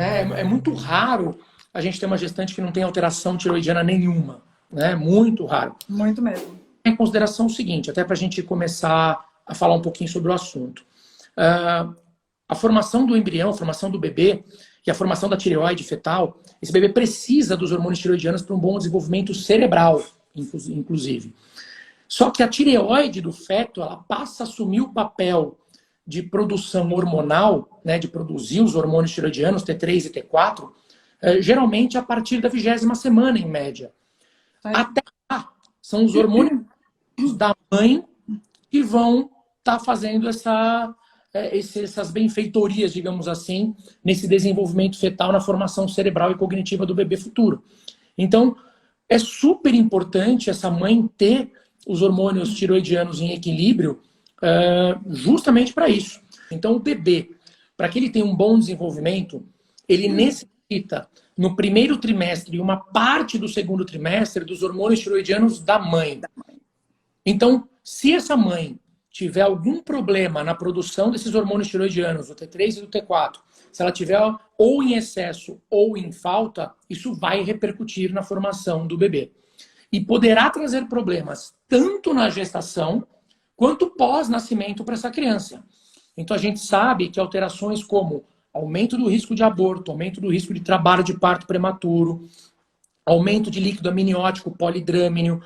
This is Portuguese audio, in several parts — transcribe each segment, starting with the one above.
É muito raro a gente ter uma gestante que não tem alteração tiroidiana nenhuma, né? Muito raro. Muito mesmo. Em consideração o seguinte, até para a gente começar a falar um pouquinho sobre o assunto. A formação do embrião, a formação do bebê e a formação da tireoide fetal, esse bebê precisa dos hormônios tiroidianos para um bom desenvolvimento cerebral, inclusive. Só que a tireoide do feto, ela passa a assumir o papel de produção hormonal, né, de produzir os hormônios tiroidianos, T3 e T4, geralmente a partir da 20ª semana, em média. Até lá, são os hormônios da mãe que vão estar fazendo essas benfeitorias, digamos assim, nesse desenvolvimento fetal, na formação cerebral e cognitiva do bebê futuro. Então, é super importante essa mãe ter os hormônios tiroidianos em equilíbrio justamente para isso. Então, o bebê, para que ele tenha um bom desenvolvimento, ele necessita, no primeiro trimestre e uma parte do segundo trimestre, dos hormônios tiroidianos da mãe. Então, se essa mãe tiver algum problema na produção desses hormônios tiroidianos, do T3 e do T4, se ela tiver ou em excesso ou em falta, isso vai repercutir na formação do bebê. E poderá trazer problemas tanto na gestação quanto pós-nascimento para essa criança. Então a gente sabe que alterações como aumento do risco de aborto, aumento do risco de trabalho de parto prematuro, aumento de líquido amniótico polidrâmino,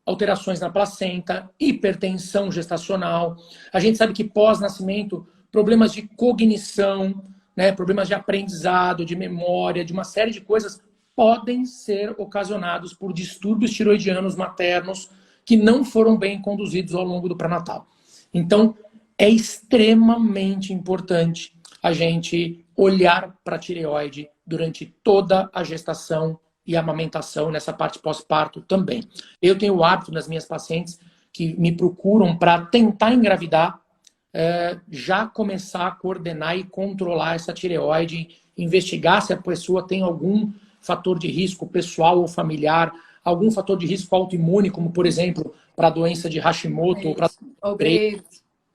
alterações na placenta, hipertensão gestacional. A gente sabe que pós-nascimento, problemas de cognição, né, problemas de aprendizado, de memória, de uma série de coisas podem ser ocasionados por distúrbios tiroidianos maternos que não foram bem conduzidos ao longo do pré-natal. Então, é extremamente importante a gente olhar para a tireoide durante toda a gestação e a amamentação, nessa parte pós-parto também. Eu tenho o hábito nas minhas pacientes que me procuram para tentar engravidar, já começar a coordenar e controlar essa tireoide, investigar se a pessoa tem algum fator de risco pessoal ou familiar, algum fator de risco autoimune, como, por exemplo, para a doença de Hashimoto, ou para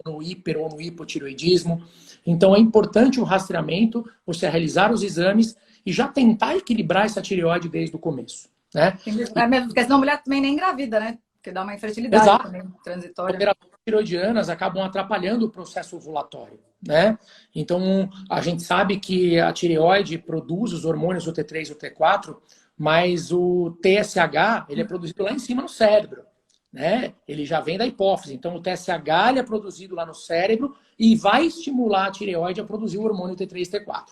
no hiper ou no hipotireoidismo. Então, é importante o rastreamento, você realizar os exames e já tentar equilibrar essa tireoide desde o começo. Né? É mesmo, porque senão a mulher também nem engravida, né? Porque dá uma infertilidade. Exato. Também transitória. Alterações tiroidianas acabam atrapalhando o processo ovulatório, né? Então, a gente sabe que a tireoide produz os hormônios, o T3 e o T4, mas o TSH, ele é produzido lá em cima no cérebro, né? Ele já vem da hipófise. Então, o TSH ele é produzido lá no cérebro e vai estimular a tireoide a produzir o hormônio T3 e T4.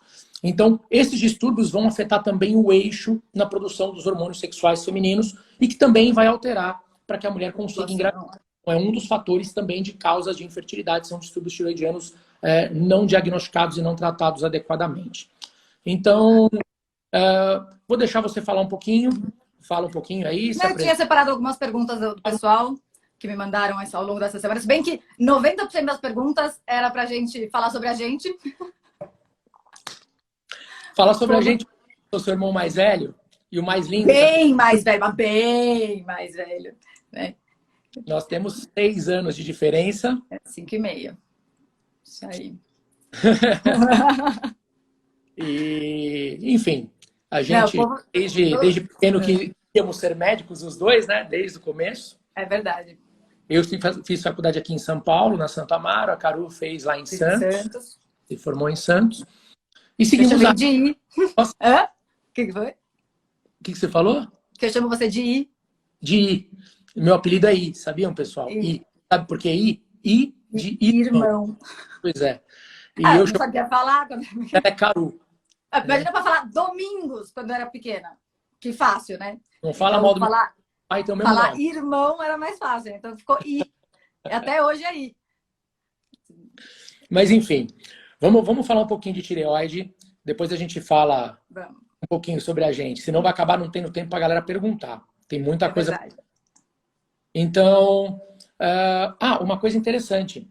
Então, esses distúrbios vão afetar também o eixo na produção dos hormônios sexuais femininos e que também vai alterar para que a mulher consiga engravidar. É um dos fatores também de causas de infertilidade, são distúrbios tiroidianos não diagnosticados e não tratados adequadamente. Então, vou deixar você falar um pouquinho. Fala um pouquinho aí. Eu tinha separado algumas perguntas do pessoal que me mandaram ao longo dessa semana. Se bem que 90% das perguntas era para a gente falar sobre a gente. Falar sobre a gente, o seu irmão mais velho e o mais lindo. Bem mais velho, mas bem mais velho. Né? Nós temos 6 anos de diferença. 5,5. Isso aí. E, enfim, a gente, desde pequeno, que íamos ser médicos os dois, né? Desde o começo. É verdade. Eu fiz faculdade aqui em São Paulo, na Santo Amaro. A Caru fez lá em Santos. Se formou em Santos. E seguimos a... de I. Hã? O que foi? O que você falou? Que eu chamo você de I. De I. Meu apelido é I, sabiam, pessoal? I. Sabe por que I? I de irmão. Pois é. E eu não sabia falar. É Caru. Imagina para falar Domingos, quando eu era pequena. Que fácil, né? Não fala mal do meu pai, então mesmo falar nome. Irmão era mais fácil, então ficou I. Até hoje é I. Mas, enfim, vamos falar um pouquinho de tireoide. Depois a gente fala um pouquinho sobre a gente. Senão vai acabar não tendo tempo para a galera perguntar. Tem muita coisa. Verdade. Então, uma coisa interessante.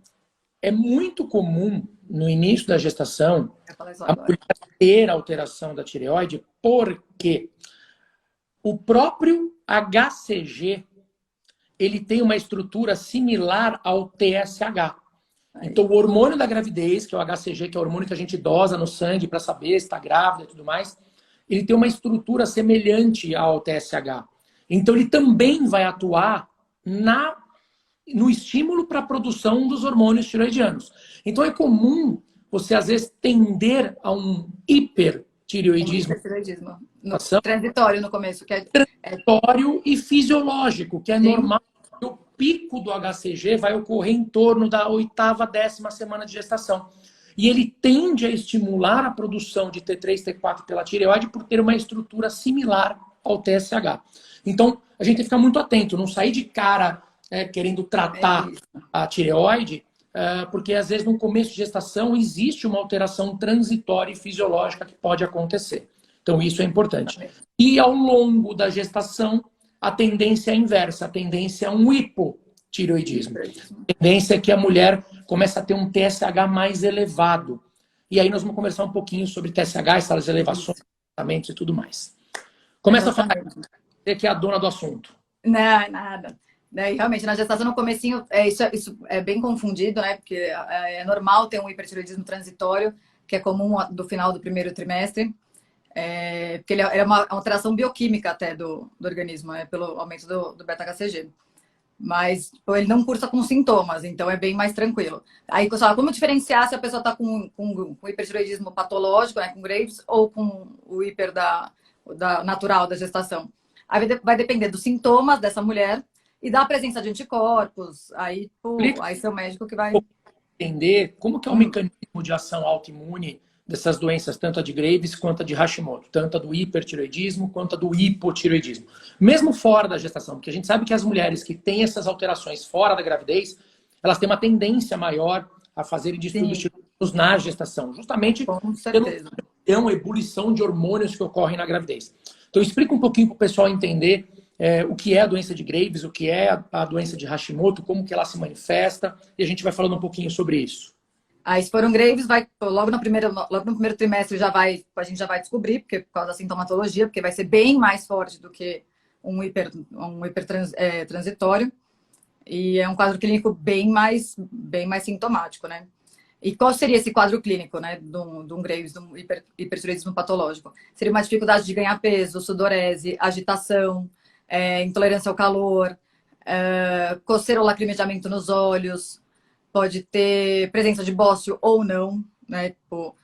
É muito comum, no início da gestação, a mulher ter alteração da tireoide, porque o próprio HCG ele tem uma estrutura similar ao TSH. Então, o hormônio da gravidez, que é o HCG, que é o hormônio que a gente dosa no sangue para saber se está grávida e tudo mais, ele tem uma estrutura semelhante ao TSH. Então, ele também vai atuar no estímulo para a produção dos hormônios tiroidianos. Então, é comum você, às vezes, tender a um hipertireoidismo. Hipertireoidismo. Transitório no começo. Transitório e fisiológico, que é normal. O pico do HCG vai ocorrer em torno da 8ª, 10ª semana de gestação. E ele tende a estimular a produção de T3, T4 pela tireoide por ter uma estrutura similar ao TSH. Então, a gente tem que ficar muito atento, não sair de cara querendo tratar a tireoide, porque às vezes no começo de gestação existe uma alteração transitória e fisiológica que pode acontecer. Então, isso é importante. E ao longo da gestação, a tendência é inversa, a tendência é um hipotireoidismo. A tendência é que a mulher comece a ter um TSH mais elevado. E aí nós vamos conversar um pouquinho sobre TSH, essas elevações, tratamentos e tudo mais. Começa a falar, você que é a dona do assunto. Não, nada. E realmente, na gestação, no comecinho, isso é bem confundido, né? Porque é normal ter um hipertireoidismo transitório, que é comum do final do primeiro trimestre. Porque ele é uma alteração bioquímica até do organismo, pelo aumento do beta-HCG. Mas ele não cursa com sintomas, então é bem mais tranquilo. Aí, pessoal, como diferenciar se a pessoa está com hipertireoidismo patológico, né, com Graves, ou com o hiper natural da gestação? Aí vai depender dos sintomas dessa mulher e da presença de anticorpos. Aí seu médico que vai entender como que é o mecanismo de ação autoimune dessas doenças, tanto a de Graves quanto a de Hashimoto, tanto a do hipertireoidismo quanto a do hipotireoidismo. Mesmo fora da gestação, porque a gente sabe que as mulheres que têm essas alterações fora da gravidez, elas têm uma tendência maior a fazerem distúrbios tiroidianos na gestação, justamente pela ebulição de hormônios que ocorrem na gravidez. Então, explica um pouquinho para o pessoal entender o que é a doença de Graves, o que é a doença de Hashimoto, como que ela se manifesta, e a gente vai falando um pouquinho sobre isso. Aí, se for um Graves, logo no primeiro trimestre a gente já vai descobrir, porque por causa da sintomatologia, porque vai ser bem mais forte do que um hipertransitório. E é um quadro clínico bem mais sintomático, né? E qual seria esse quadro clínico, né, de um Graves, de um hipertireoidismo patológico? Seria uma dificuldade de ganhar peso, sudorese, agitação, intolerância ao calor, coceira ou lacrimejamento nos olhos. Pode ter presença de bócio ou não, né? Tipo,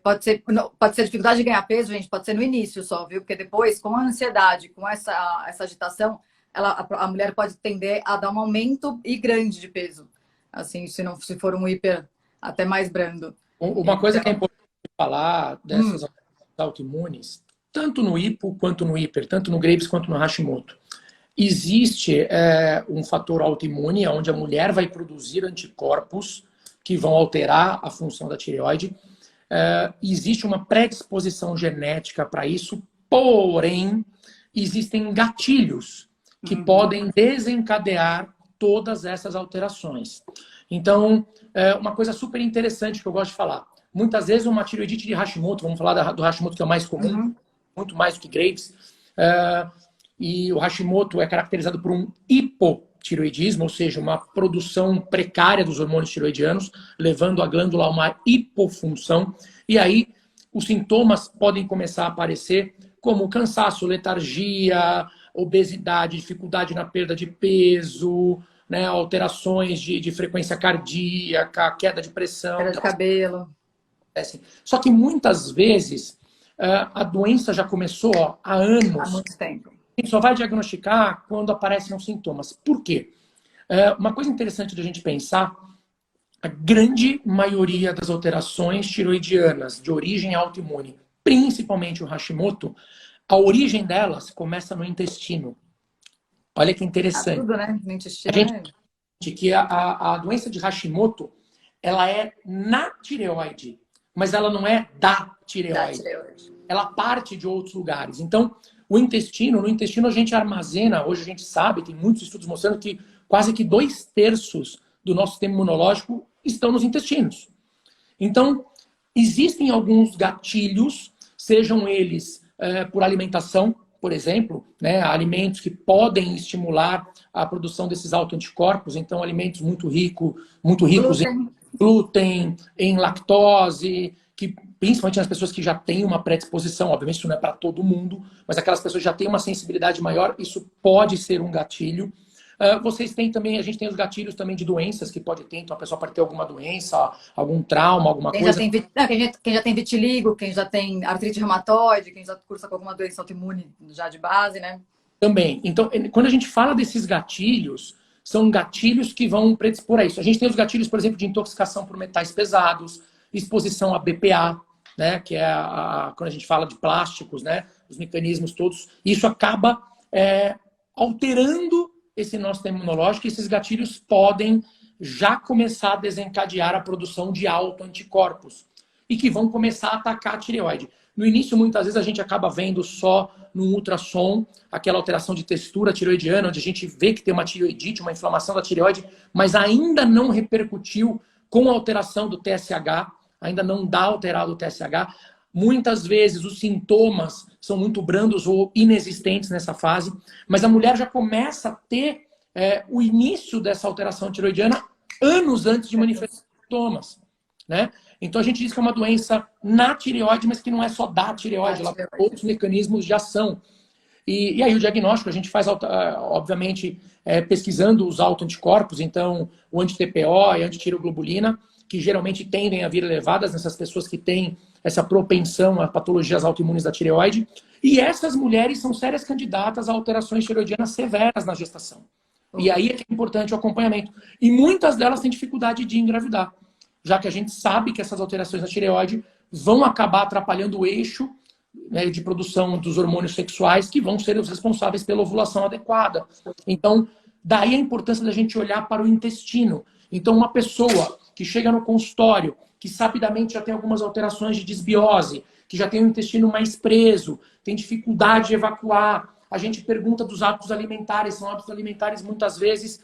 pode ser dificuldade de ganhar peso, gente, pode ser no início só, viu? Porque depois, com a ansiedade, com essa agitação, a mulher pode tender a dar um aumento grande de peso. Assim, se for um hiper até mais brando. Uma coisa que é importante falar dessas autoimunes, tanto no hipo quanto no hiper, tanto no Graves quanto no Hashimoto. Existe um fator autoimune, onde a mulher vai produzir anticorpos que vão alterar a função da tireoide. Existe uma predisposição genética para isso, porém, existem gatilhos que podem desencadear todas essas alterações. Então, uma coisa super interessante que eu gosto de falar. Muitas vezes uma tireoidite de Hashimoto, vamos falar do Hashimoto que é o mais comum, muito mais do que Graves, e o Hashimoto é caracterizado por um hipotireoidismo, ou seja, uma produção precária dos hormônios tireoidianos, levando a glândula a uma hipofunção. E aí os sintomas podem começar a aparecer como cansaço, letargia, obesidade, dificuldade na perda de peso, né, alterações de frequência cardíaca, queda de pressão. Queda de cabelo. Só que muitas vezes a doença já começou há anos. Há muito tempo. A gente só vai diagnosticar quando aparecem os sintomas. Por quê? Uma coisa interessante da gente pensar, a grande maioria das alterações tiroidianas de origem autoimune, principalmente o Hashimoto, a origem delas começa no intestino. Olha que interessante. Tudo, né? No intestino. Que a doença de Hashimoto, ela é na tireoide, mas ela não é da tireoide. Ela parte de outros lugares. Então, no intestino a gente armazena, hoje a gente sabe, tem muitos estudos mostrando que quase que 2/3 do nosso sistema imunológico estão nos intestinos. Então, existem alguns gatilhos, sejam eles por alimentação, por exemplo, né, alimentos que podem estimular a produção desses autoanticorpos, então alimentos muito ricos em glúten, em lactose, que principalmente nas pessoas que já têm uma predisposição, obviamente isso não é para todo mundo, mas aquelas pessoas que já têm uma sensibilidade maior, isso pode ser um gatilho. Vocês têm também, a gente tem os gatilhos também de doenças que pode ter, então a pessoa pode ter alguma doença, algum trauma, alguma Quem coisa. quem já tem vitiligo, quem já tem artrite reumatoide, quem já cursa com alguma doença autoimune já de base, né? Também. Então, quando a gente fala desses gatilhos, são gatilhos que vão predispor a isso. A gente tem os gatilhos, por exemplo, de intoxicação por metais pesados, exposição a BPA, né, que é quando a gente fala de plásticos, né, os mecanismos todos. Isso acaba alterando esse nosso sistema imunológico e esses gatilhos podem já começar a desencadear a produção de autoanticorpos e que vão começar a atacar a tireoide. No início, muitas vezes, a gente acaba vendo só no ultrassom aquela alteração de textura tireoidiana, onde a gente vê que tem uma tireoidite, uma inflamação da tireoide, mas ainda não repercutiu com a alteração do TSH, ainda não dá alterado o TSH. Muitas vezes os sintomas são muito brandos ou inexistentes nessa fase, mas a mulher já começa a ter o início dessa alteração tireoidiana anos antes de manifestar sintomas, né? Então a gente diz que é uma doença na tireoide, mas que não é só da tireoide, ela tem outros mecanismos de ação. E aí o diagnóstico a gente faz, obviamente, pesquisando os autoanticorpos, então o anti-TPO e anti-tireoglobulina, que geralmente tendem a vir elevadas nessas pessoas que têm essa propensão a patologias autoimunes da tireoide. E essas mulheres são sérias candidatas a alterações tireoidianas severas na gestação. E aí é que é importante o acompanhamento. E muitas delas têm dificuldade de engravidar, já que a gente sabe que essas alterações na tireoide vão acabar atrapalhando o eixo, né, de produção dos hormônios sexuais, que vão ser os responsáveis pela ovulação adequada. Então, daí a importância da gente olhar para o intestino. Então, uma pessoa que chega no consultório, que sapidamente já tem algumas alterações de desbiose, que já tem o intestino mais preso, tem dificuldade de evacuar, a gente pergunta dos hábitos alimentares, são hábitos alimentares muitas vezes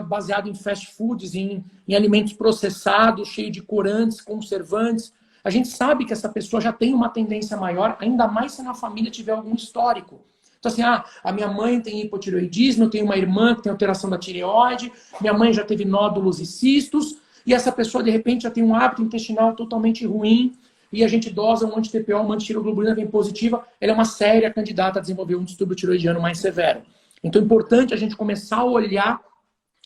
baseados em fast foods, em alimentos processados, cheios de corantes, conservantes. A gente sabe que essa pessoa já tem uma tendência maior, ainda mais se na família tiver algum histórico. Então assim, a minha mãe tem hipotireoidismo, eu tenho uma irmã que tem alteração da tireoide, minha mãe já teve nódulos e cistos, e essa pessoa de repente já tem um hábito intestinal totalmente ruim, e a gente dosa um anti-TPO, uma anti-tireoglobulina bem positiva, ela é uma séria candidata a desenvolver um distúrbio tireoidiano mais severo. Então é importante a gente começar a olhar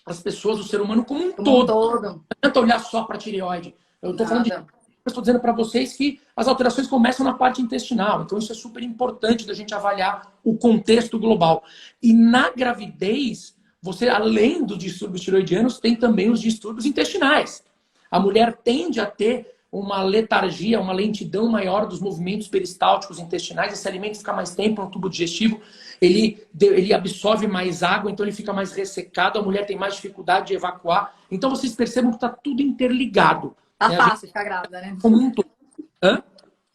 as pessoas, o ser humano como um todo. Não adianta olhar só para a tireoide. Eu estou falando estou dizendo para vocês que as alterações começam na parte intestinal. Então isso é super importante da gente avaliar o contexto global. E na gravidez, você, além dos distúrbios tireoidianos, tem também os distúrbios intestinais. A mulher tende a ter uma letargia, uma lentidão maior dos movimentos peristálticos intestinais. Esse alimento fica mais tempo no tubo digestivo, ele absorve mais água, então ele fica mais ressecado, a mulher tem mais dificuldade de evacuar. Então vocês percebam que está tudo interligado. Tá fácil ficar grávida, né? Como um todo.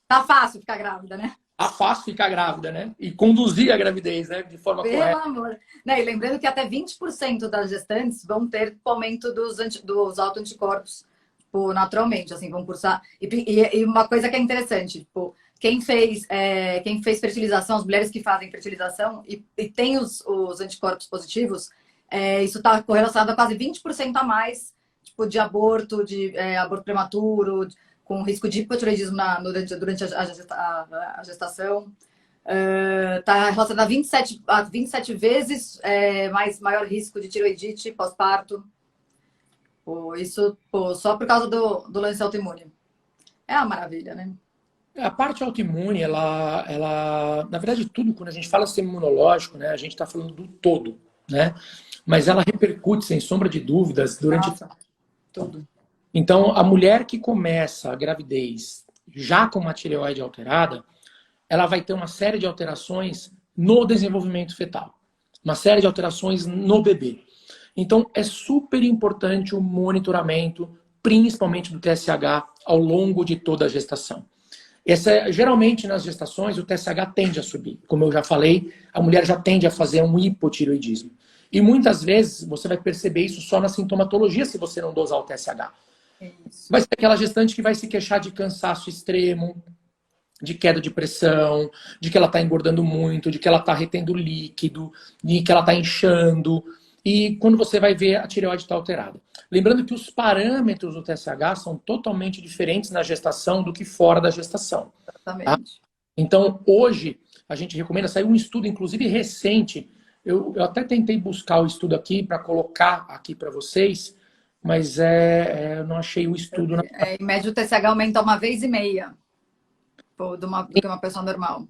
Tá fácil ficar grávida, né? Tá fácil ficar grávida, né? E conduzir a gravidez, né? De forma correta. Pelo amor. Né? E lembrando que até 20% das gestantes vão ter aumento dos autoanticorpos, tipo, naturalmente, assim, vão cursar. E uma coisa que é interessante, tipo, quem fez fertilização, as mulheres que fazem fertilização e tem os anticorpos positivos, isso está correlacionado a quase 20% a mais, tipo, de aborto prematuro, com risco de hipotireoidismo durante a gestação. Está relacionado a 27 vezes maior risco de tireoidite pós-parto. Isso só por causa do lance autoimune. É uma maravilha, né? A parte autoimune, ela, na verdade, tudo, quando a gente fala sistema imunológico, né, a gente está falando do todo, né? Mas ela repercute, sem sombra de dúvidas, durante tudo. Então, a mulher que começa a gravidez já com uma tireoide alterada, ela vai ter uma série de alterações no desenvolvimento fetal, uma série de alterações no bebê. Então, é super importante o monitoramento, principalmente do TSH, ao longo de toda a gestação. Geralmente, nas gestações, o TSH tende a subir. Como eu já falei, a mulher já tende a fazer um hipotireoidismo. E muitas vezes, você vai perceber isso só na sintomatologia, se você não dosar o TSH. Isso. Vai ser aquela gestante que vai se queixar de cansaço extremo, de queda de pressão, de que ela está engordando muito, de que ela está retendo líquido, de que ela está inchando. e quando você vai ver a tireoide está alterada. Lembrando que os parâmetros do TSH são totalmente diferentes na gestação do que fora da gestação. Tá? Exatamente. Então, hoje, a gente recomenda, saiu um estudo, inclusive recente, eu até tentei buscar o estudo aqui para colocar aqui para vocês, mas eu não achei o estudo. Em média, o TSH aumenta 1,5 vezes do que uma pessoa normal.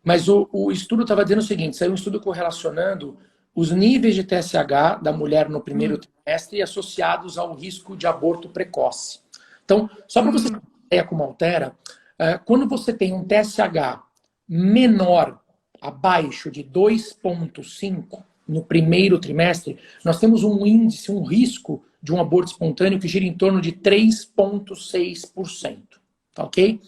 Mas o estudo estava dizendo o seguinte, saiu um estudo correlacionando os níveis de TSH da mulher no primeiro trimestre associados ao risco de aborto precoce. Então, só para você ter uma ideia como altera, quando você tem um TSH menor, abaixo de 2,5 no primeiro trimestre, nós temos um índice, um risco de um aborto espontâneo que gira em torno de 3,6%. Tá ok?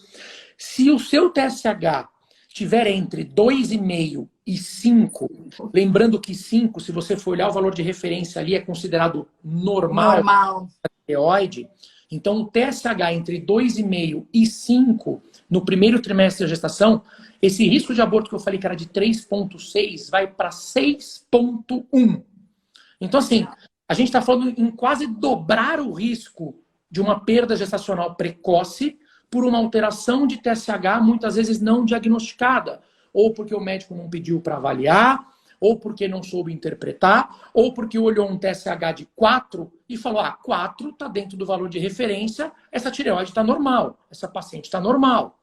Se o seu TSH estiver entre 2,5 e 5, lembrando que 5, se você for olhar o valor de referência ali, é considerado normal. Da tireoide. Então, o TSH entre 2,5 e 5, no primeiro trimestre da gestação, esse risco de aborto que eu falei que era de 3,6 vai para 6,1. Então, assim, a gente está falando em quase dobrar o risco de uma perda gestacional precoce por uma alteração de TSH muitas vezes não diagnosticada. Ou porque o médico não pediu para avaliar, ou porque não soube interpretar, ou porque olhou um TSH de 4 e falou, 4 está dentro do valor de referência, essa tireoide está normal, essa paciente está normal.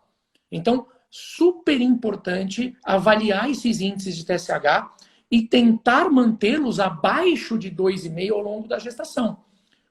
Então, super importante avaliar esses índices de TSH e tentar mantê-los abaixo de 2,5 ao longo da gestação.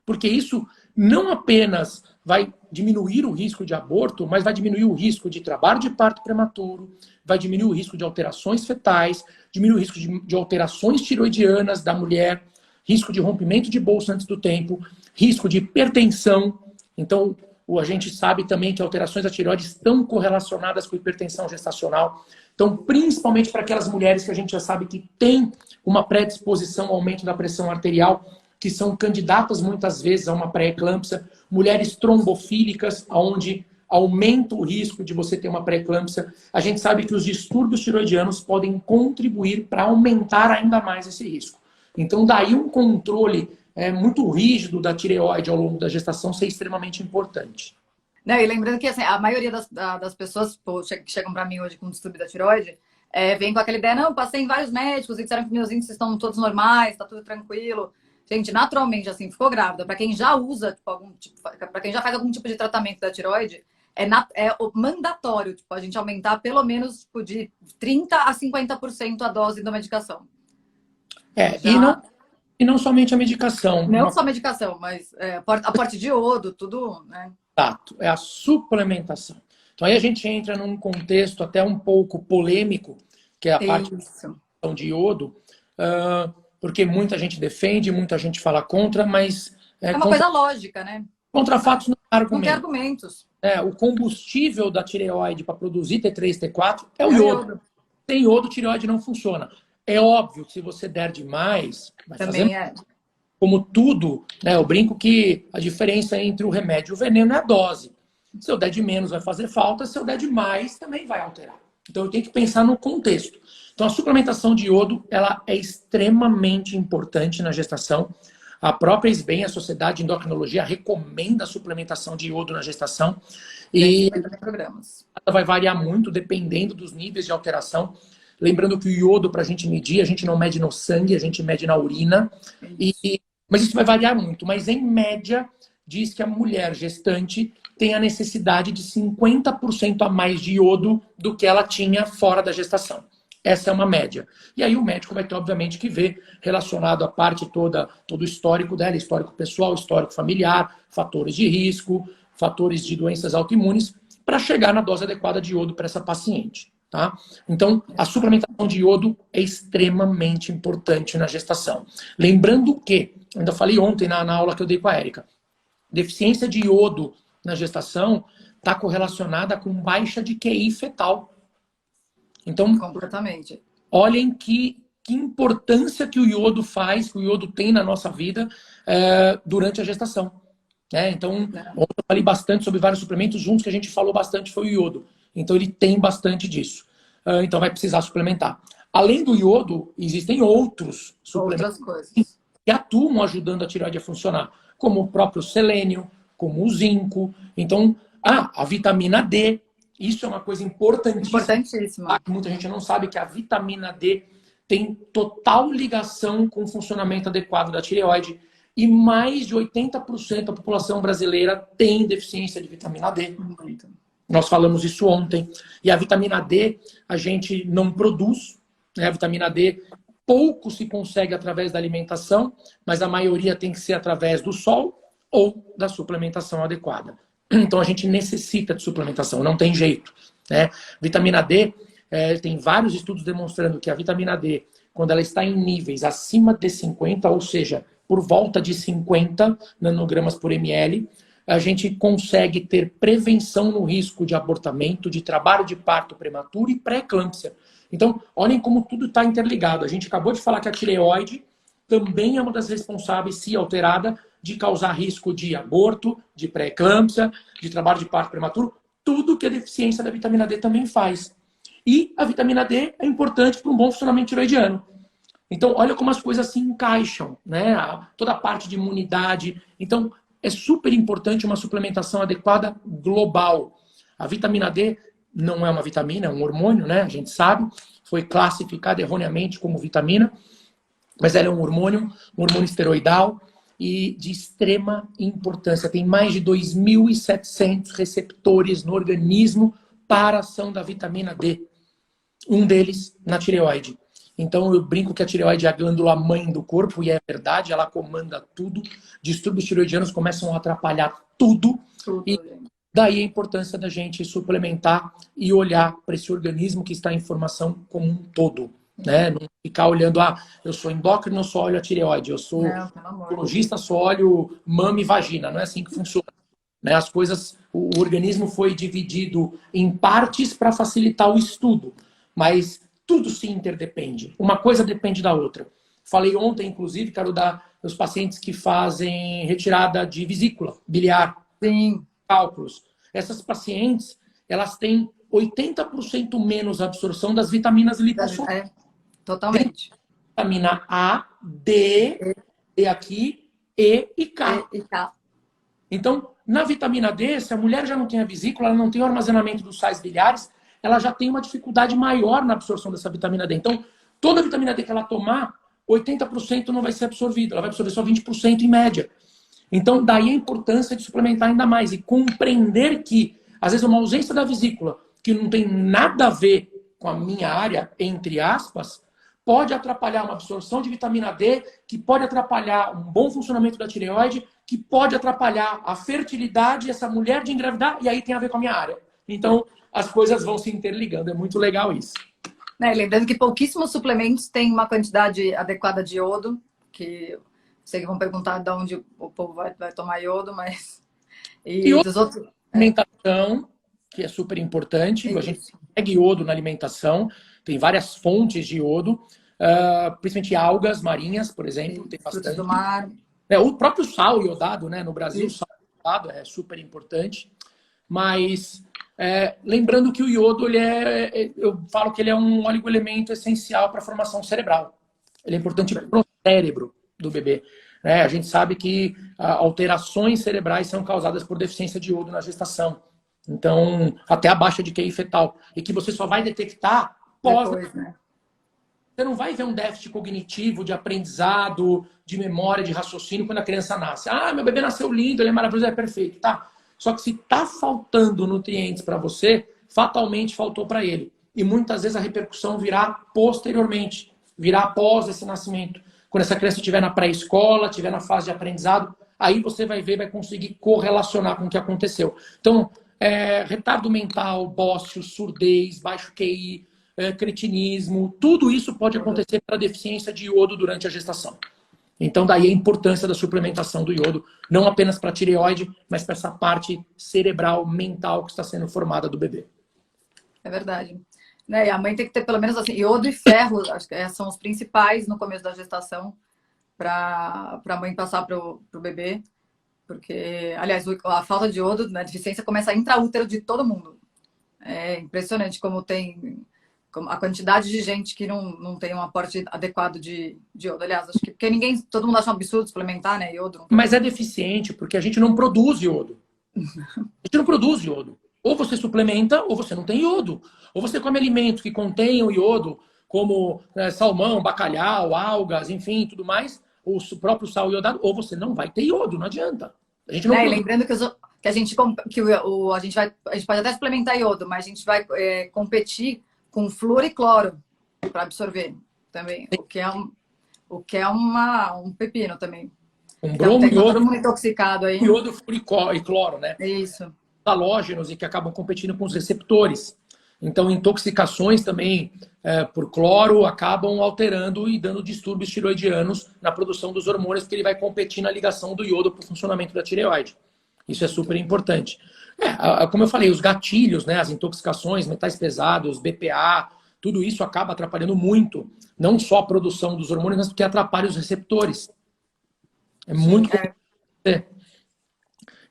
Porque isso não apenas vai diminuir o risco de aborto, mas vai diminuir o risco de trabalho de parto prematuro, vai diminuir o risco de alterações fetais, diminuir o risco de alterações tiroidianas da mulher, risco de rompimento de bolsa antes do tempo, risco de hipertensão. Então, a gente sabe também que alterações da tireoide estão correlacionadas com hipertensão gestacional. Então, principalmente para aquelas mulheres que a gente já sabe que tem uma predisposição ao aumento da pressão arterial, que são candidatas muitas vezes a uma pré-eclâmpsia, mulheres trombofílicas, onde aumenta o risco de você ter uma pré-eclâmpsia. A gente sabe que os distúrbios tiroidianos podem contribuir para aumentar ainda mais esse risco. Então, daí um controle muito rígido da tireoide ao longo da gestação ser extremamente importante. Não, e lembrando que assim, a maioria das pessoas que chegam para mim hoje com distúrbio da tireoide vem com aquela ideia, não, passei em vários médicos e disseram que meus índices estão todos normais, está tudo tranquilo. Gente, naturalmente, assim, ficou grávida, para quem já usa, para quem já faz algum tipo de tratamento da tireoide, é mandatório, a gente aumentar pelo menos de 30% a 50% a dose da medicação. E não somente a medicação. Não só a medicação, mas aporte de iodo, tudo, né? Exato, é a suplementação. Então aí a gente entra num contexto até um pouco polêmico, que é a parte de iodo, porque muita gente defende, muita gente fala contra, mas... É uma coisa lógica, né? Contra fatos não há argumentos. Não tem argumentos. O combustível da tireoide para produzir T3, T4 é o iodo. Sem iodo, tireoide não funciona. É óbvio que se você der demais, vai também fazer... Como tudo, né? Eu brinco que a diferença entre o remédio e o veneno é a dose. Se eu der de menos, vai fazer falta. Se eu der de mais, também vai alterar. Então, eu tenho que pensar no contexto. Então, a suplementação de iodo, ela é extremamente importante na gestação. A própria SBEM, a Sociedade de Endocrinologia, recomenda a suplementação de iodo na gestação. E ela vai variar muito dependendo dos níveis de alteração. Lembrando que o iodo, para a gente medir, a gente não mede no sangue, a gente mede na urina. Mas isso vai variar muito. Mas, em média, diz que a mulher gestante tem a necessidade de 50% a mais de iodo do que ela tinha fora da gestação. Essa é uma média. E aí o médico vai ter, obviamente, que ver relacionado à parte toda, todo o histórico dela, histórico pessoal, histórico familiar, fatores de risco, fatores de doenças autoimunes, para chegar na dose adequada de iodo para essa paciente. Tá? Então, a suplementação de iodo é extremamente importante na gestação. Lembrando que, ainda falei ontem na aula que eu dei com a Érica, deficiência de iodo na gestação está correlacionada com baixa de QI fetal. Então, completamente. Olhem que importância que o iodo faz, que o iodo tem na nossa vida durante a gestação. Então, ontem eu falei bastante sobre vários suplementos, juntos que a gente falou bastante foi o iodo. Então, ele tem bastante disso. Então, vai precisar suplementar. Além do iodo, existem outros suplementos. Outras coisas. que atuam ajudando a tireoide a funcionar, como o próprio selênio, como o zinco. Então, a vitamina D, isso é uma coisa importantíssima. Importantíssima. Que muita gente não sabe que a vitamina D tem total ligação com o funcionamento adequado da tireoide e mais de 80% da população brasileira tem deficiência de vitamina D. Muito. Nós falamos isso ontem. E a vitamina D a gente não produz, né? A vitamina D pouco se consegue através da alimentação, mas a maioria tem que ser através do sol ou da suplementação adequada. Então a gente necessita de suplementação, não tem jeito, né? Vitamina D, tem vários estudos demonstrando que a vitamina D, quando ela está em níveis acima de 50, ou seja, por volta de 50 nanogramas por ml, a gente consegue ter prevenção no risco de abortamento, de trabalho de parto prematuro e pré-eclâmpsia. Então, olhem como tudo está interligado. A gente acabou de falar que a tireoide também é uma das responsáveis, se alterada, de causar risco de aborto, de pré-eclâmpsia, de trabalho de parto prematuro, tudo que a deficiência da vitamina D também faz. E a vitamina D é importante para um bom funcionamento tireoidiano. Então, olha como as coisas se encaixam, né? Toda a parte de imunidade. Então, é super importante uma suplementação adequada global. A vitamina D não é uma vitamina, é um hormônio, né? A gente sabe, foi classificada erroneamente como vitamina, mas ela é um hormônio esteroidal e de extrema importância. Tem mais de 2.700 receptores no organismo para a ação da vitamina D. Um deles na tireoide. Então eu brinco que a tireoide é a glândula mãe do corpo, e é verdade, ela comanda tudo. Distúrbios tireoidianos começam a atrapalhar tudo. E daí a importância da gente suplementar e olhar para esse organismo que está em formação como um todo. Né? Não ficar olhando, eu sou endócrino, eu só olho a tireoide, eu sou oncologista, só olho mama e vagina. Não é assim que funciona. Né? As coisas, o organismo foi dividido em partes para facilitar o estudo, mas tudo se interdepende. Uma coisa depende da outra. Falei ontem, inclusive, quero dar os pacientes que fazem retirada de vesícula biliar. Sim. Cálculos. Essas pacientes, elas têm 80% menos absorção das vitaminas lipossolúveis. Totalmente. Vitamina A, D, D aqui, E K. Então, na vitamina D, se a mulher já não tem a vesícula, ela não tem o armazenamento dos sais biliares, ela já tem uma dificuldade maior na absorção dessa vitamina D. Então, toda a vitamina D que ela tomar, 80% não vai ser absorvida, ela vai absorver só 20% em média. Então, daí a importância de suplementar ainda mais e compreender que, às vezes, uma ausência da vesícula, que não tem nada a ver com a minha área, entre aspas, pode atrapalhar uma absorção de vitamina D, que pode atrapalhar um bom funcionamento da tireoide, que pode atrapalhar a fertilidade, essa mulher de engravidar, e aí tem a ver com a minha área. Então, as coisas vão se interligando. É muito legal isso. Lembrando que pouquíssimos suplementos têm uma quantidade adequada de iodo, que sei que vão perguntar de onde o povo vai tomar iodo, mas... E outra, dos outros... alimentação, que é super importante. Isso. A gente consegue iodo na alimentação. Tem várias fontes de iodo, principalmente algas marinhas, por exemplo. Tem bastante. Frutos do mar. O próprio sal iodado, né? No Brasil, o sal iodado é super importante. Mas... lembrando que o iodo, eu falo que ele é um oligoelemento essencial para a formação cerebral. Ele é importante para o cérebro do bebê. A gente sabe que alterações cerebrais são causadas por deficiência de iodo na gestação. Então, até a baixa de QI fetal. E que você só vai detectar depois, né? Você não vai ver um déficit cognitivo, de aprendizado, de memória, de raciocínio quando a criança nasce. Meu bebê nasceu lindo, ele é maravilhoso, é perfeito. Tá. Só que se está faltando nutrientes para você, fatalmente faltou para ele. E muitas vezes a repercussão virá posteriormente, virá após esse nascimento. Quando essa criança estiver na pré-escola, estiver na fase de aprendizado, aí você vai ver, vai conseguir correlacionar com o que aconteceu. Então, retardo mental, bócio, surdez, baixo QI, cretinismo, tudo isso pode acontecer pela deficiência de iodo durante a gestação. Então, daí a importância da suplementação do iodo, não apenas para a tireoide, mas para essa parte cerebral, mental que está sendo formada do bebê. É verdade. E a mãe tem que ter pelo menos assim, iodo e ferro, acho que são os principais no começo da gestação para a mãe passar para o bebê. Porque, aliás, a falta de iodo, né, a deficiência começa a intraútero de todo mundo. É impressionante como tem a quantidade de gente que não tem um aporte adequado de iodo. Aliás, acho que porque todo mundo acha um absurdo suplementar, né, iodo. Mas é deficiente, porque a gente não produz iodo. A gente não produz iodo. Ou você suplementa, ou você não tem iodo. Ou você come alimentos que contêm o iodo, como salmão, bacalhau, algas, enfim, tudo mais, o próprio sal iodado, ou você não vai ter iodo, não adianta. A gente não produz. Lembrando que a gente pode até suplementar iodo, mas a gente vai competir com flúor e cloro para absorver também, o que é um pepino também. Um Então, bromo, todo iodo, mundo intoxicado aí. iodo, flúor e cloro, né? Isso. Halógenos e que acabam competindo com os receptores. Então, intoxicações também por cloro acabam alterando e dando distúrbios tiroidianos na produção dos hormônios, porque ele vai competir na ligação do iodo para o funcionamento da tireoide. Isso é super importante. Como eu falei, os gatilhos, né, as intoxicações, metais pesados, BPA, tudo isso acaba atrapalhando muito, não só a produção dos hormônios, mas porque atrapalha os receptores. É muito complicado.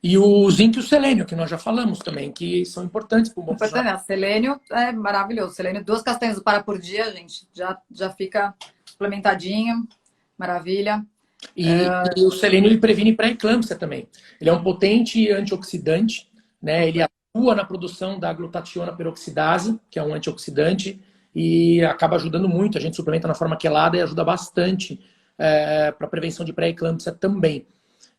E o zinco e o selênio, que nós já falamos também, que são importantes para o bom funcionamento. Selênio é maravilhoso. Selênio, 2 castanhas do para por dia, gente, já fica suplementadinho. Maravilha. E o selênio ele previne pré-eclâmpsia também. Ele é um potente antioxidante, né? Ele atua na produção da glutationa peroxidase, que é um antioxidante, e acaba ajudando muito. A gente suplementa na forma quelada e ajuda bastante para prevenção de pré-eclâmpsia também.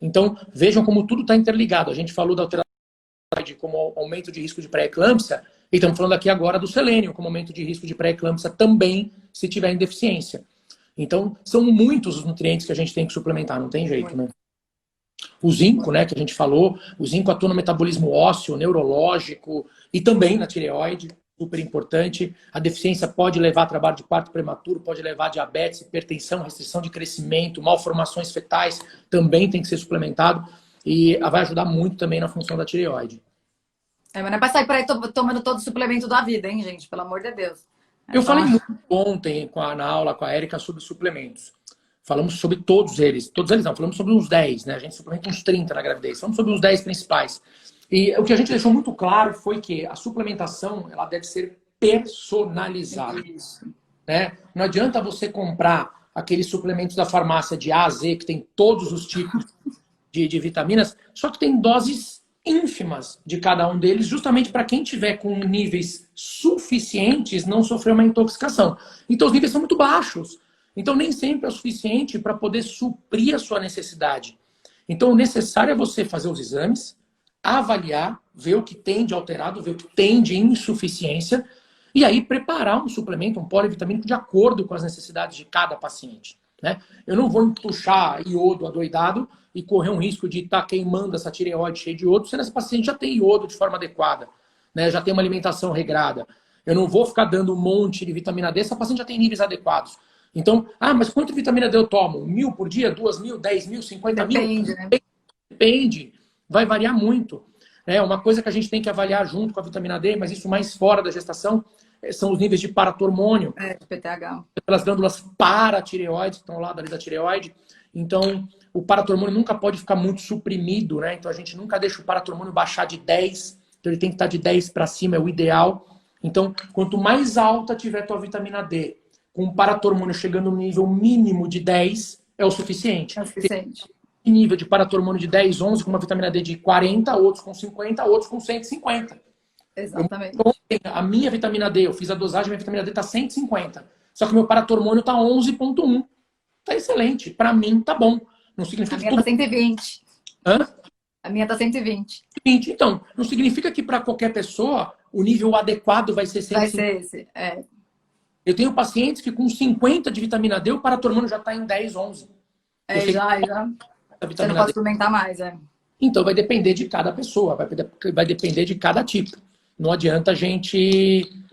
Então, vejam como tudo está interligado. A gente falou da alteração como aumento de risco de pré-eclâmpsia, e estamos falando aqui agora do selênio como aumento de risco de pré-eclâmpsia também, se tiver em deficiência. Então, são muitos os nutrientes que a gente tem que suplementar, não tem jeito, né? O zinco, né, que a gente falou, o zinco atua no metabolismo ósseo, neurológico e também na tireoide, super importante. A deficiência pode levar a trabalho de parto prematuro, pode levar a diabetes, hipertensão, restrição de crescimento, malformações fetais, também tem que ser suplementado e vai ajudar muito também na função da tireoide. Mas não é pra sair por aí tomando todo o suplemento da vida, hein, gente? Pelo amor de Deus. Eu falei muito ontem na aula com a Érica sobre suplementos. Falamos sobre todos eles. Todos eles não, falamos sobre uns 10, né? A gente suplementa uns 30 na gravidez. Falamos sobre os 10 principais. E o que a gente deixou muito claro foi que a suplementação ela deve ser personalizada. Isso. Né? Não adianta você comprar aqueles suplementos da farmácia de A a Z, que tem todos os tipos de vitaminas, só que tem doses ínfimas de cada um deles, justamente para quem tiver com níveis suficientes não sofrer uma intoxicação. Então os níveis são muito baixos. Então nem sempre é o suficiente para poder suprir a sua necessidade. Então o necessário é você fazer os exames, avaliar, ver o que tem de alterado, ver o que tem de insuficiência e aí preparar um suplemento, um polivitamínico de acordo com as necessidades de cada paciente. Né? Eu não vou puxar iodo adoidado e correr um risco de estar queimando essa tireoide cheia de iodo, sendo esse paciente já tem iodo de forma adequada, né? Já tem uma alimentação regrada. Eu não vou ficar dando um monte de vitamina D, essa paciente já tem níveis adequados. Então, mas quanto de vitamina D eu tomo? 1.000 por dia? 2.000? 10.000? 50.000? Depende, né? Depende. Vai variar muito. Uma coisa que a gente tem que avaliar junto com a vitamina D, mas isso mais fora da gestação, são os níveis de paratormônio. PTH. Pelas glândulas paratireoides, que estão ao lado ali da tireoide. Então, o paratormônio nunca pode ficar muito suprimido, né? Então, a gente nunca deixa o paratormônio baixar de 10. Então, ele tem que estar de 10 para cima, é o ideal. Então, quanto mais alta tiver a tua vitamina D, com o paratormônio chegando no nível mínimo de 10, é o suficiente. É o suficiente. Tem nível de paratormônio de 10, 11, com uma vitamina D de 40, outros com 50, outros com 150. Exatamente. A minha vitamina D, eu fiz a dosagem, minha vitamina D está 150. Só que o meu paratormônio está 11,1. Tá excelente. Para mim, tá bom. Não significa a minha tá 120. Hã? A minha tá 120. Então, não significa que para qualquer pessoa o nível adequado vai ser 150. Vai ser esse, Eu tenho pacientes que com 50 de vitamina D, o paratormônio já está em 10, 11. Já. Você não pode suplementar mais, Então, vai depender de cada pessoa, vai depender de cada tipo. Não adianta a gente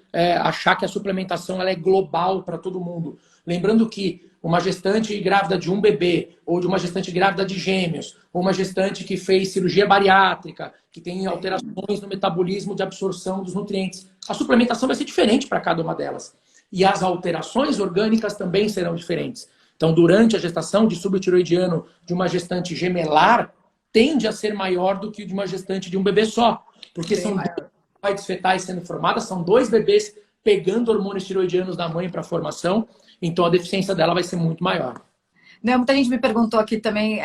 achar que a suplementação ela é global para todo mundo. Lembrando que uma gestante grávida de um bebê, ou de uma gestante grávida de gêmeos, ou uma gestante que fez cirurgia bariátrica, que tem alterações no metabolismo de absorção dos nutrientes, a suplementação vai ser diferente para cada uma delas. E as alterações orgânicas também serão diferentes. Então, durante a gestação de subtiroidiano de uma gestante gemelar, tende a ser maior do que o de uma gestante de um bebê só. Porque são duas tireoides fetais sendo formadas, são 2 bebês pegando hormônios tiroidianos da mãe para a formação, então a deficiência dela vai ser muito maior. Não, muita gente me perguntou aqui também,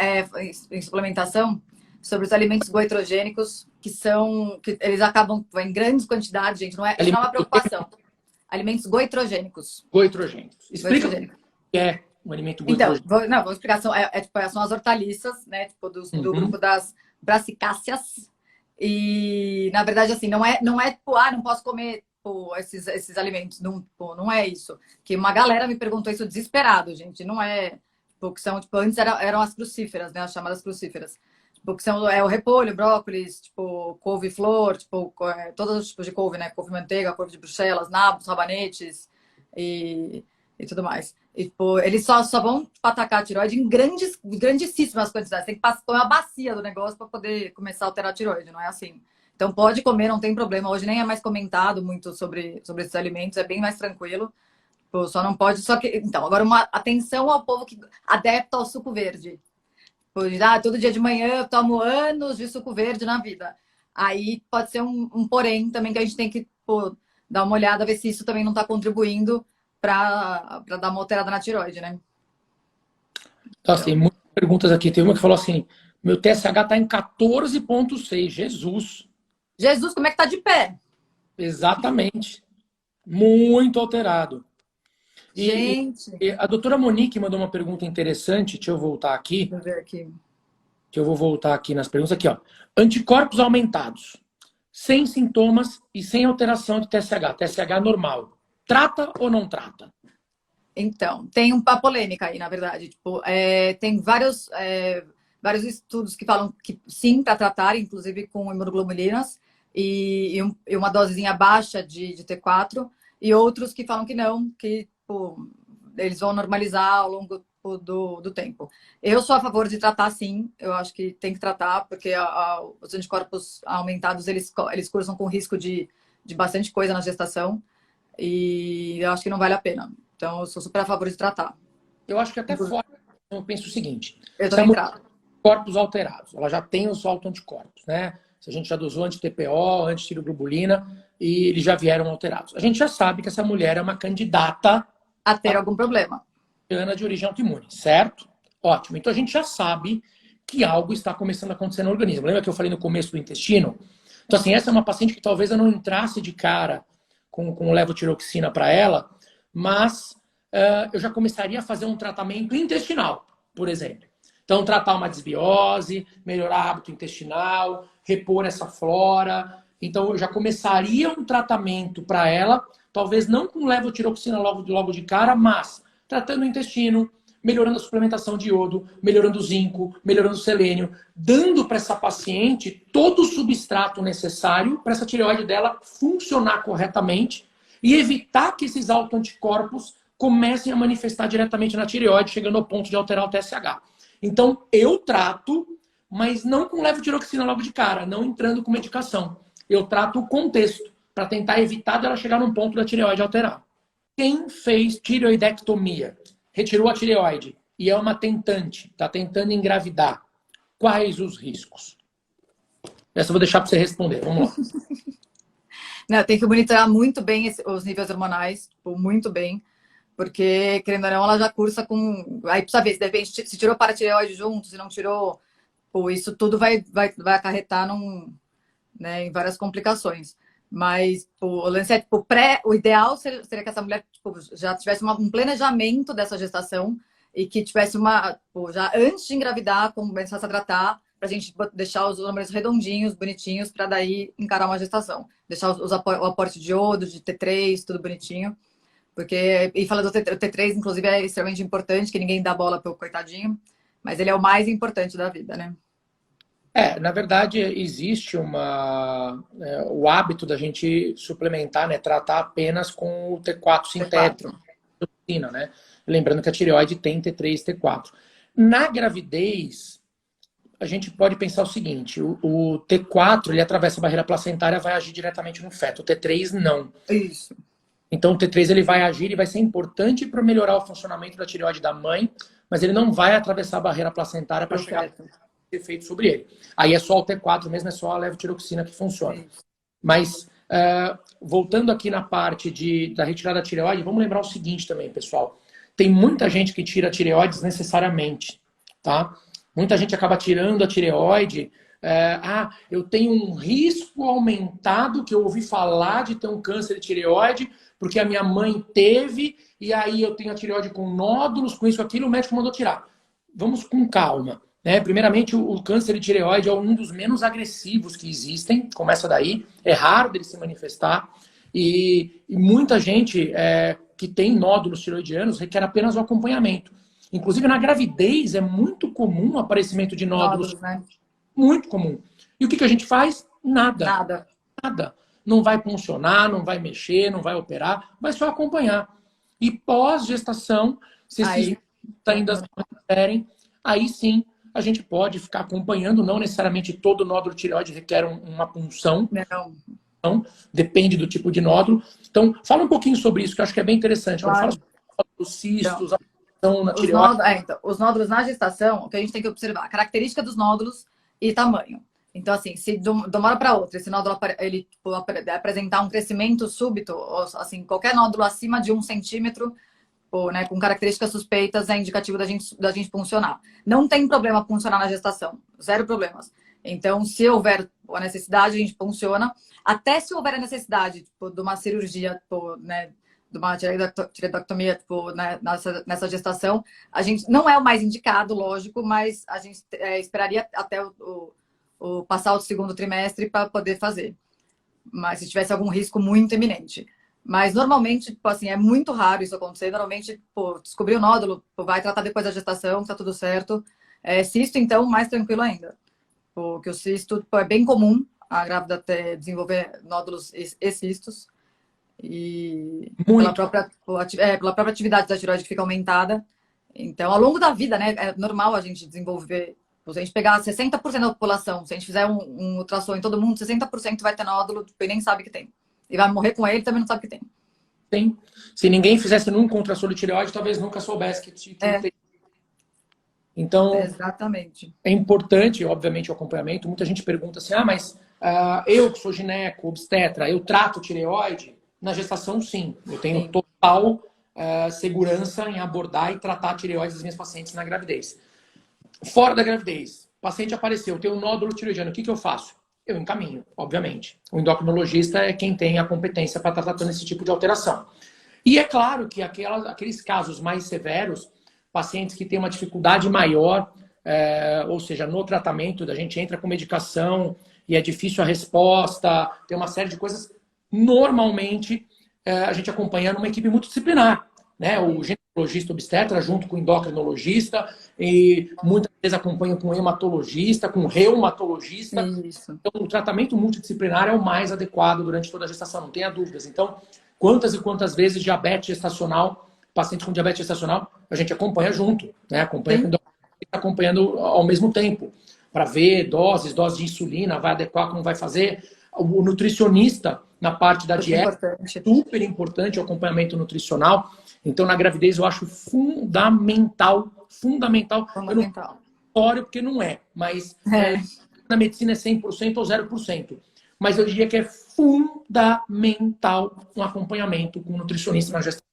em suplementação, sobre os alimentos goitrogênicos, que eles acabam em grandes quantidades, gente, isso não é uma preocupação. Alimentos goitrogênicos. Goitrogênicos. Explica o que é um alimento goitrogênico. Então, vou explicar. São as hortaliças, né? Tipo, do grupo das brasicáceas. E, na verdade, assim, não é tipo, não posso comer esses alimentos. Não é isso. Que uma galera me perguntou isso desesperado, gente. Não é. Que são, antes eram as crucíferas, né? As chamadas crucíferas. Que são o repolho, brócolis, couve-flor, todos os tipos de couve, né? Couve-manteiga, couve de Bruxelas, nabos, rabanetes e tudo mais. E, eles só vão atacar a tireoide em grandíssimas quantidades. Tem que comer uma bacia do negócio para poder começar a alterar a tireoide, não é assim. Então pode comer, não tem problema. Hoje nem é mais comentado muito sobre esses alimentos, é bem mais tranquilo. Só não pode. Então, agora uma atenção ao povo que adepta ao suco verde. Todo dia de manhã eu tomo anos de suco verde na vida. Aí pode ser um porém também que a gente tem que dar uma olhada, ver se isso também não está contribuindo para dar uma alterada na tireoide, né? Nossa, tem muitas perguntas aqui. Tem uma que falou assim: meu TSH está em 14,6. Jesus. Jesus, como é que tá de pé? Exatamente. Muito alterado. Gente. E a doutora Monique mandou uma pergunta interessante. Deixa eu voltar aqui. Deixa eu ver aqui. Que eu vou voltar aqui nas perguntas. Aqui, ó. Anticorpos aumentados, sem sintomas e sem alteração de TSH. TSH normal. Trata ou não trata? Então, tem uma polêmica aí, na verdade. Tem vários estudos que falam que sim, para tratar, inclusive com imunoglobulinas, e uma dosezinha baixa de T4, e outros que falam que não, que eles vão normalizar ao longo do tempo. Eu sou a favor de tratar, sim. Eu acho que tem que tratar, porque os anticorpos aumentados, eles cursam com risco de bastante coisa na gestação, e eu acho que não vale a pena. Então, eu sou super a favor de tratar. Eu acho que até fora, eu penso o seguinte. Eu também trato. Corpos alterados. Ela já tem os autoanticorpos, né? Se a gente já dosou anti-TPO, anti-tiroglobulina, e eles já vieram alterados. A gente já sabe que essa mulher é uma candidata a ter algum problema. De origem autoimune, certo? Ótimo. Então a gente já sabe que algo está começando a acontecer no organismo. Lembra que eu falei no começo do intestino? Então, assim, essa é uma paciente que talvez eu não entrasse de cara com levotiroxina para ela, mas eu já começaria a fazer um tratamento intestinal, por exemplo. Então, tratar uma desbiose, melhorar hábito intestinal, repor essa flora. Então, eu já começaria um tratamento para ela, talvez não com levotiroxina logo de cara, mas tratando o intestino, melhorando a suplementação de iodo, melhorando o zinco, melhorando o selênio, dando para essa paciente todo o substrato necessário para essa tireoide dela funcionar corretamente e evitar que esses autoanticorpos comecem a manifestar diretamente na tireoide, chegando ao ponto de alterar o TSH. Então, eu trato, mas não com levotiroxina logo de cara, não entrando com medicação. Eu trato o contexto, para tentar evitar dela chegar num ponto da tireoide alterar. Quem fez tireoidectomia, retirou a tireoide e é uma tentante, está tentando engravidar, quais os riscos? Essa eu vou deixar para você responder. Vamos lá. Não, tem que monitorar muito bem os níveis hormonais, muito bem. Porque, querendo ou não, ela já cursa com... Aí precisa ver, se de repente, se tirou paratireoide junto, se não tirou, isso tudo vai acarretar em várias complicações. Mas o lance é, o ideal seria que essa mulher já tivesse um planejamento dessa gestação e que tivesse já antes de engravidar, começasse a tratar, para a gente deixar os números redondinhos, bonitinhos, para daí encarar uma gestação. Deixar o aporte de iodo, de T3, tudo bonitinho. Porque, e falando do T3, inclusive, é extremamente importante, que ninguém dá bola pro coitadinho, mas ele é o mais importante da vida, né? Na verdade, existe o hábito da gente suplementar, né? Tratar apenas com o T4 sintético, né? Lembrando que a tireoide tem T3 e T4. Na gravidez, a gente pode pensar o seguinte, o T4, ele atravessa a barreira placentária, vai agir diretamente no feto, o T3 não. Isso. Então, o T3 ele vai agir e vai ser importante para melhorar o funcionamento da tireoide da mãe, mas ele não vai atravessar a barreira placentária para chegar a efeito sobre ele. Aí é só o T4 mesmo, é só a levotiroxina que funciona. Mas Voltando aqui na parte da retirada da tireoide, vamos lembrar o seguinte também, pessoal. Tem muita gente que tira a tireoide desnecessariamente, tá? Muita gente acaba tirando a tireoide. Eu tenho um risco aumentado que eu ouvi falar de ter um câncer de tireoide porque a minha mãe teve e aí eu tenho a tireoide com nódulos, com isso, aquilo, o médico mandou tirar. Vamos com calma. Né? Primeiramente, o câncer de tireoide é um dos menos agressivos que existem, começa daí, é raro dele se manifestar, e muita gente que tem nódulos tireoidianos requer apenas o acompanhamento. Inclusive, na gravidez é muito comum o aparecimento de nódulos, né? Muito comum. E o que a gente faz? Nada. Não vai funcionar, não vai mexer, não vai operar, vai só acompanhar. E pós-gestação, se esses ainda não quiserem, aí sim a gente pode ficar acompanhando, não necessariamente todo nódulo tireoide requer uma punção. Não, depende do tipo de nódulo. Então, fala um pouquinho sobre isso, que eu acho que é bem interessante. Claro. Quando fala sobre os cistos, então, na tireoide. Os nódulos na gestação, o que a gente tem que observar, a característica dos nódulos e tamanho. Então, assim, se de uma hora para outra esse nódulo ele apresentar um crescimento súbito, ou, assim, qualquer nódulo acima de 1 centímetro, ou, né, com características suspeitas, é indicativo da gente puncionar. Não tem problema puncionar na gestação, zero problemas. Então, se houver a necessidade, a gente punciona. Até se houver a necessidade de uma cirurgia, né, de uma tireoidectomia né, nessa gestação, a gente não é o mais indicado, lógico, mas a gente esperaria até passar o segundo trimestre para poder fazer. Mas se tivesse algum risco muito iminente. Mas normalmente, assim, é muito raro isso acontecer. Normalmente, descobrir o nódulo, vai tratar depois da gestação, tá tudo certo. Cisto, então, mais tranquilo ainda. Porque o cisto é bem comum a grávida desenvolver nódulos e cistos. E pela própria atividade da tireoide que fica aumentada. Então, ao longo da vida, né, é normal a gente desenvolver. Se a gente pegar 60% da população, se a gente fizer um ultrassom em todo mundo, 60% vai ter nódulo e nem sabe que tem. E vai morrer com ele também não sabe que tem. Tem. Se ninguém fizesse nunca um ultrassom de tireoide, talvez nunca soubesse que tem. Então, exatamente. É importante, obviamente, o acompanhamento. Muita gente pergunta assim, mas eu que sou gineco, obstetra, eu trato tireoide? Na gestação, sim. Eu tenho total segurança em abordar e tratar a tireoide das minhas pacientes na gravidez. Fora da gravidez, o paciente apareceu, tem um nódulo tireoidiano, o que eu faço? Eu encaminho, obviamente. O endocrinologista é quem tem a competência para estar tratando esse tipo de alteração. E é claro que aqueles casos mais severos, pacientes que têm uma dificuldade maior, ou seja, no tratamento, a gente entra com medicação e é difícil a resposta, tem uma série de coisas, normalmente a gente acompanha numa equipe multidisciplinar. Né? O ginecologista obstetra junto com o endocrinologista e muitas vezes acompanha com o hematologista, com o reumatologista. Isso. Então, o tratamento multidisciplinar é o mais adequado durante toda a gestação, não tenha dúvidas. Então, quantas e quantas vezes diabetes gestacional, pacientes com diabetes gestacional, a gente acompanha junto, né? Acompanha com o endocrinologista, acompanhando ao mesmo tempo, para ver dose de insulina, vai adequar, como vai fazer. O nutricionista, na parte da dieta, super importante o acompanhamento nutricional. Então, na gravidez, eu acho fundamental. Eu não falo porque não é, mas na medicina é 100% ou 0%. Mas eu diria que é fundamental um acompanhamento com o nutricionista na gestação.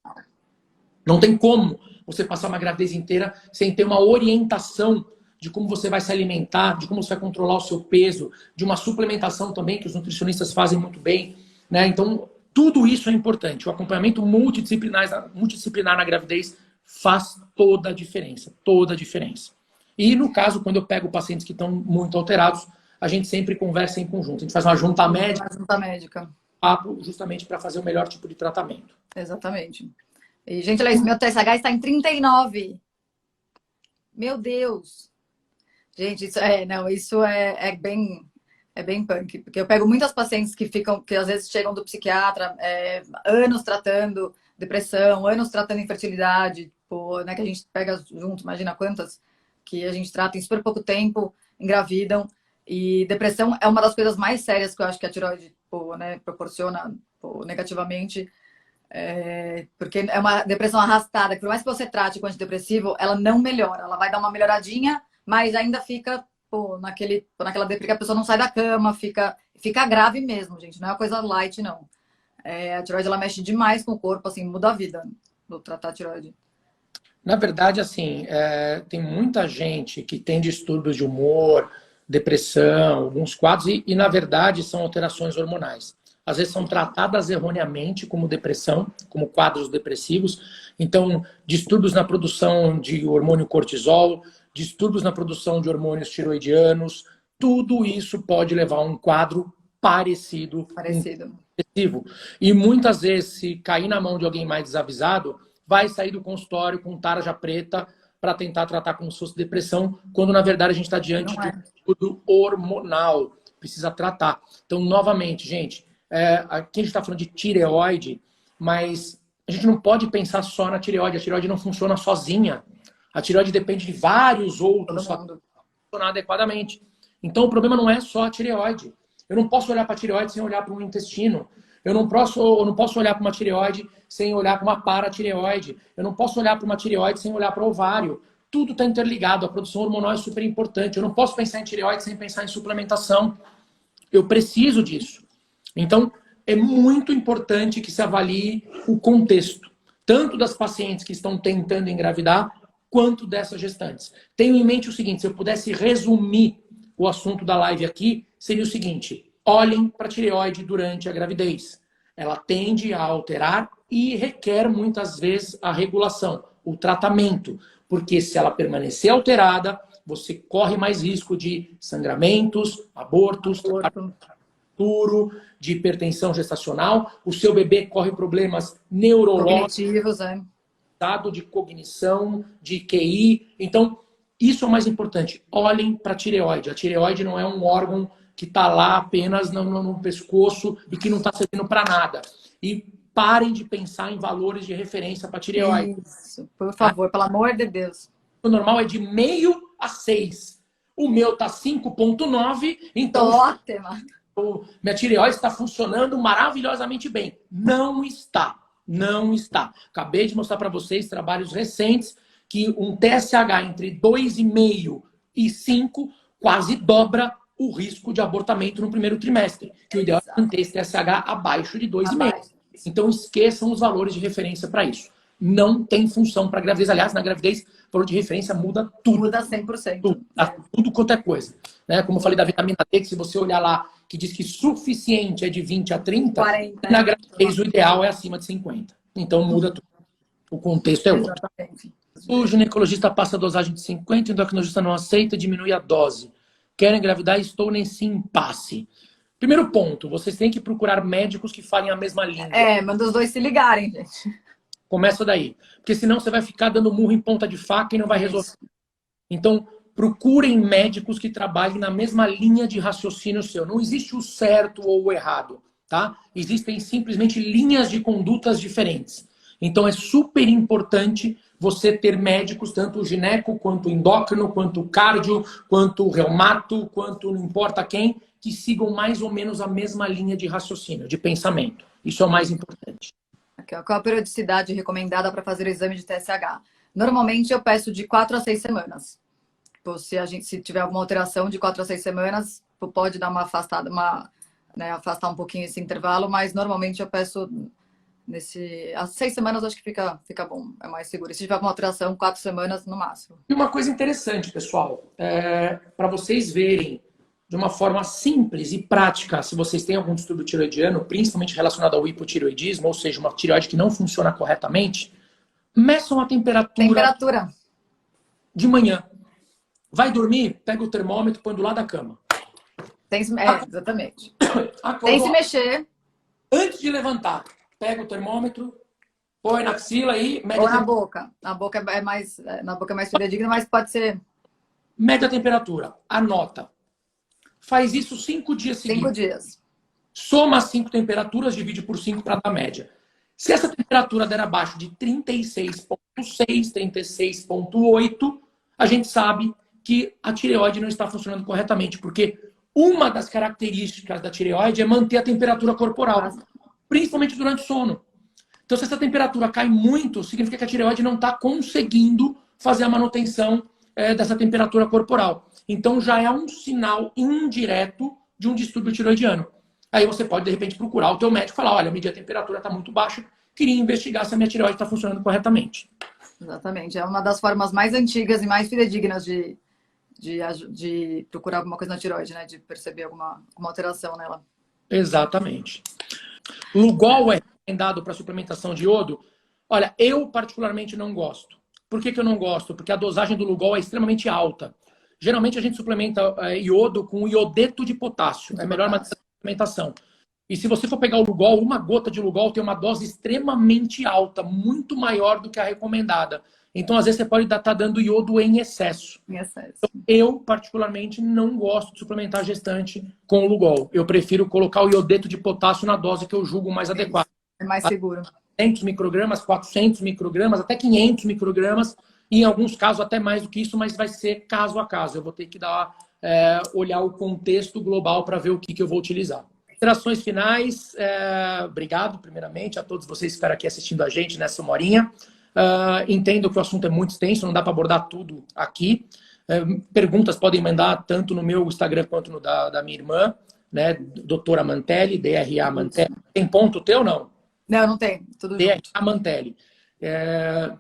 Não tem como você passar uma gravidez inteira sem ter uma orientação de como você vai se alimentar, de como você vai controlar o seu peso, de uma suplementação também, que os nutricionistas fazem muito bem. Né? Então, tudo isso é importante. O acompanhamento multidisciplinar na gravidez faz toda a diferença. Toda a diferença. E, no caso, quando eu pego pacientes que estão muito alterados, a gente sempre conversa em conjunto. A gente faz uma junta médica. Justamente para fazer o melhor tipo de tratamento. Exatamente. E, gente, olha isso. Meu TSH está em 39. Meu Deus. Gente, isso é bem punk, porque eu pego muitas pacientes que às vezes chegam do psiquiatra, anos tratando depressão, anos tratando infertilidade, né, que a gente pega junto, imagina quantas que a gente trata em super pouco tempo, engravidam, e depressão é uma das coisas mais sérias que eu acho que a tireoide né, proporciona negativamente, porque é uma depressão arrastada, que por mais que você trate com antidepressivo, ela não melhora, ela vai dar uma melhoradinha, mas ainda fica tipo, naquela deprê que a pessoa não sai da cama, fica grave mesmo, gente. Não é uma coisa light, não. A tireoide, ela mexe demais com o corpo, assim, muda a vida do tratar a tireoide. Na verdade, assim, tem muita gente que tem distúrbios de humor, depressão, alguns quadros, e na verdade são alterações hormonais. Às vezes são tratadas erroneamente como depressão, como quadros depressivos. Então, distúrbios na produção de hormônio cortisol, distúrbios na produção de hormônios tiroidianos, tudo isso pode levar a um quadro parecido. Depressivo. E muitas vezes, se cair na mão de alguém mais desavisado, vai sair do consultório com tarja preta para tentar tratar como se fosse depressão, quando na verdade a gente está diante de um estudo hormonal, precisa tratar. Então, novamente, gente, aqui a gente está falando de tireoide, mas a gente não pode pensar só na tireoide. A tireoide não funciona sozinha. A tireoide depende de vários outros fatores para funcionar adequadamente. Então, o problema não é só a tireoide. Eu não posso olhar para a tireoide sem olhar para um intestino. Eu não posso olhar para uma tireoide sem olhar para uma paratireoide. Eu não posso olhar para uma tireoide sem olhar para o ovário. Tudo está interligado. A produção hormonal é super importante. Eu não posso pensar em tireoide sem pensar em suplementação. Eu preciso disso. Então, é muito importante que se avalie o contexto, tanto das pacientes que estão tentando engravidar, quanto dessas gestantes. Tenho em mente o seguinte, se eu pudesse resumir o assunto da live aqui, seria o seguinte: olhem para a tireoide durante a gravidez. Ela tende a alterar e requer muitas vezes a regulação, o tratamento, porque se ela permanecer alterada, você corre mais risco de sangramentos, abortos, de hipertensão gestacional, o seu bebê corre problemas neurológicos, estado de cognição, de QI. Então, isso é o mais importante. Olhem para a tireoide. A tireoide não é um órgão que está lá apenas no pescoço e que não está servindo para nada. E parem de pensar em valores de referência para a tireoide. Isso, por favor, pelo amor de Deus. O normal é de 0,5 a 6. O meu está 5,9, então... Ótima! Minha tireoide está funcionando maravilhosamente bem. Não está. Não está. Acabei de mostrar para vocês trabalhos recentes que um TSH entre 2,5 e 5 quase dobra o risco de abortamento no primeiro trimestre. Que o ideal é manter esse TSH abaixo de 2,5. Então esqueçam os valores de referência para isso. Não tem função para gravidez. Aliás, na gravidez, o valor de referência muda tudo. Muda 100%. Tudo quanto é coisa. Né? Como eu falei da vitamina D, que se você olhar lá, que diz que suficiente é de 20 a 30, 40, na gravidez o ideal é acima de 50. Então muda tudo. O contexto é outro. Exatamente. O ginecologista passa a dosagem de 50, o endocrinologista não aceita, diminui a dose. Quero engravidar e estou nesse impasse. Primeiro ponto, vocês têm que procurar médicos que falem a mesma língua. Manda os dois se ligarem, gente. Começa daí. Porque senão você vai ficar dando murro em ponta de faca e não vai resolver. Então, procurem médicos que trabalhem na mesma linha de raciocínio seu. Não existe o certo ou o errado, tá? Existem simplesmente linhas de condutas diferentes. Então, é super importante você ter médicos, tanto o gineco, quanto o endócrino, quanto o cardio, quanto o reumato, quanto não importa quem, que sigam mais ou menos a mesma linha de raciocínio, de pensamento. Isso é o mais importante. Qual a periodicidade recomendada para fazer o exame de TSH? Normalmente eu peço de 4 a 6 semanas. Se tiver alguma alteração de 4 a 6 semanas, pode dar uma afastada, afastar um pouquinho esse intervalo, mas normalmente eu peço às 6 semanas, acho que fica bom, é mais seguro. E se tiver alguma alteração, 4 semanas no máximo. E uma coisa interessante, pessoal, para vocês verem de uma forma simples e prática, se vocês têm algum distúrbio tiroidiano, principalmente relacionado ao hipotiroidismo, ou seja, uma tireoide que não funciona corretamente, meçam a temperatura de manhã. Vai dormir, pega o termômetro, põe do lado da cama. Exatamente. Tem que se mexer. Antes de levantar, pega o termômetro, põe na axila e mede ou na boca. Na boca é mais fidedigna, mas pode ser... Mede a temperatura, anota. Faz isso 5 dias seguidos. 5 dias. Soma as 5 temperaturas, divide por 5 para dar média. Se essa temperatura der abaixo de 36,6, 36,8, a gente sabe que a tireoide não está funcionando corretamente, porque uma das características da tireoide é manter a temperatura corporal, principalmente durante o sono. Então, se essa temperatura cai muito, significa que a tireoide não está conseguindo fazer a manutenção dessa temperatura corporal. Então já é um sinal indireto de um distúrbio tiroidiano. Aí você pode, de repente, procurar o teu médico e falar, olha, eu medi a temperatura, está muito baixa, queria investigar se a minha tireoide está funcionando corretamente. Exatamente. É uma das formas mais antigas e mais fidedignas de procurar alguma coisa na tireoide, né? De perceber alguma alteração nela. Exatamente. Lugol é recomendado para suplementação de iodo? Olha, eu particularmente não gosto. Por que eu não gosto? Porque a dosagem do Lugol é extremamente alta. Geralmente a gente suplementa iodo com iodeto de potássio. É a melhor maneira de suplementação. E se você for pegar o Lugol, uma gota de Lugol tem uma dose extremamente alta, muito maior do que a recomendada. Então, às vezes, você pode estar dando iodo em excesso. Então, eu, particularmente, não gosto de suplementar a gestante com o Lugol. Eu prefiro colocar o iodeto de potássio na dose que eu julgo mais adequada. É mais seguro. 100 microgramas, 400 microgramas, até 500 microgramas. E, em alguns casos, até mais do que isso, mas vai ser caso a caso. Eu vou ter que olhar o contexto global para ver o que eu vou utilizar. Considerações finais. Obrigado, primeiramente, a todos vocês que ficaram aqui assistindo a gente nessa 1 horinha. Entendo que o assunto é muito extenso, não dá para abordar tudo aqui. Perguntas podem mandar tanto no meu Instagram quanto no da minha irmã, né? Doutora Mantelli, DRA Mantelli. Tem ponto teu, não? Não, não tem. Tudo DRA junto. Mantelli.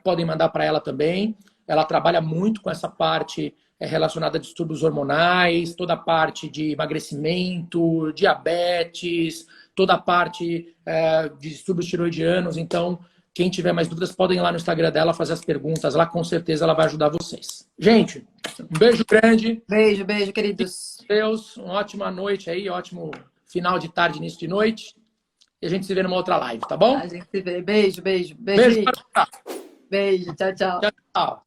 Podem mandar para ela também. Ela trabalha muito com essa parte relacionada a distúrbios hormonais, toda a parte de emagrecimento, diabetes, toda a parte de distúrbios tiroidianos. Então, quem tiver mais dúvidas, podem ir lá no Instagram dela fazer as perguntas. Lá, com certeza, ela vai ajudar vocês. Gente, um beijo grande. Beijo, beijo, queridos. Deus, uma ótima noite aí, ótimo final de tarde, início de noite. E a gente se vê numa outra live, tá bom? A gente se vê. Beijo, beijo. Beijo. Beijo, tchau, tchau. Tchau, tchau.